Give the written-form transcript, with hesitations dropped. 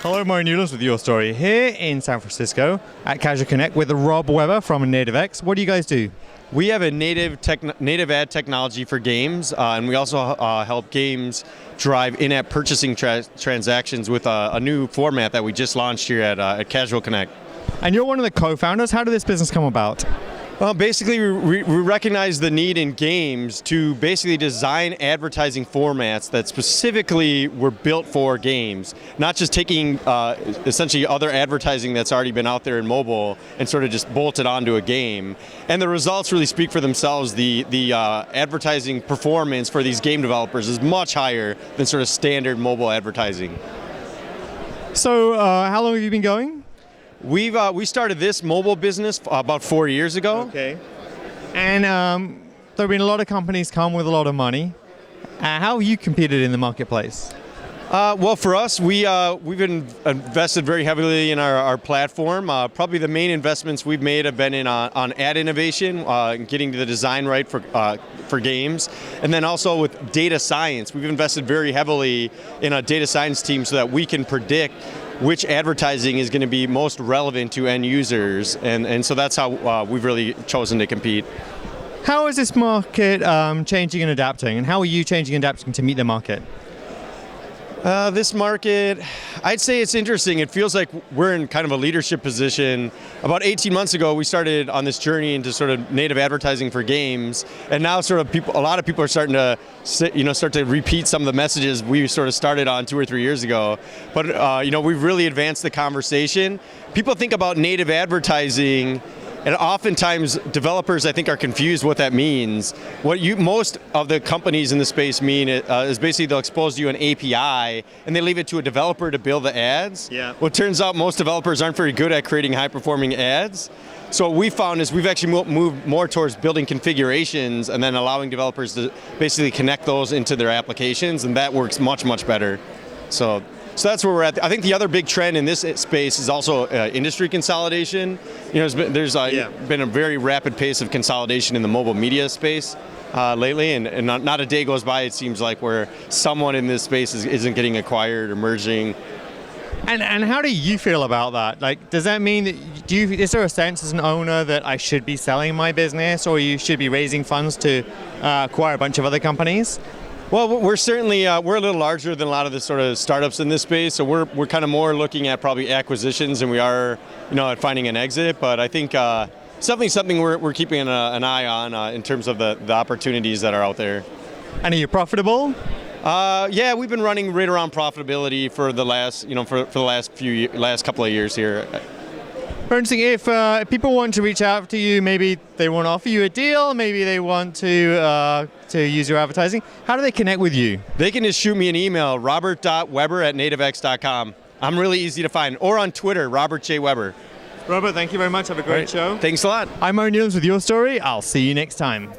Hello, Mo Newlands with YourStory here in San Francisco at Casual Connect with Rob Weber from NativeX. What do you guys do? We have a native ad technology for games, and we also help games drive in-app purchasing transactions with a new format that we just launched here at Casual Connect. And you're one of the co-founders. How did this business come about? Well, basically, we recognize the need in games to basically design advertising formats that specifically were built for games, not just taking essentially other advertising that's already been out there in mobile and sort of just bolt it onto a game. And the results really speak for themselves. The advertising performance for these game developers is much higher than sort of standard mobile advertising. So, how long have you been going? We started this mobile business about 4 years ago. Okay. And there have been a lot of companies come with a lot of money. How have you competed in the marketplace? Well, for us, we've invested very heavily in our platform. Probably the main investments we've made have been on ad innovation, getting the design right for games, and then also with data science. We've invested very heavily in a data science team so that we can predict which advertising is going to be most relevant to end users, and so that's how we've really chosen to compete. How is this market changing and adapting, and how are you changing and adapting to meet the market? This market, I'd say it's interesting. It feels like we're in kind of a leadership position. About 18 months ago, we started on this journey into sort of native advertising for games, and now sort of a lot of people are starting to, start to repeat some of the messages we sort of started on 2 or 3 years ago. But we've really advanced the conversation. People think about native advertising, and oftentimes developers, I think, are confused what that means. What most of the companies in the space mean is basically they'll expose you an API and they leave it to a developer to build the ads. Yeah. Well, it turns out most developers aren't very good at creating high-performing ads. So what we found is we've actually moved more towards building configurations and then allowing developers to basically connect those into their applications, and that works much, much better. So that's where we're at. I think the other big trend in this space is also industry consolidation. There's been a very rapid pace of consolidation in the mobile media space lately, and not a day goes by, it seems like, where someone in this space isn't getting acquired or merging. And how do you feel about that? Like, does that mean that is there a sense as an owner that I should be selling my business, or you should be raising funds to acquire a bunch of other companies? Well, we're certainly we're a little larger than a lot of the sort of startups in this space, so we're kind of more looking at probably acquisitions than we are, at finding an exit. But I think it's definitely something we're keeping an eye on in terms of the opportunities that are out there. And are you profitable? Yeah, we've been running right around profitability for the last for the last couple of years here. Very interesting. If people want to reach out to you, maybe they want to offer you a deal, maybe they want to use your advertising, how do they connect with you? They can just shoot me an email, robert.weber@nativex.com. I'm really easy to find. Or on Twitter, Robert J. Weber. Robert, thank you very much. Have a great show. Thanks a lot. I'm Mo Newlands with YourStory. I'll see you next time.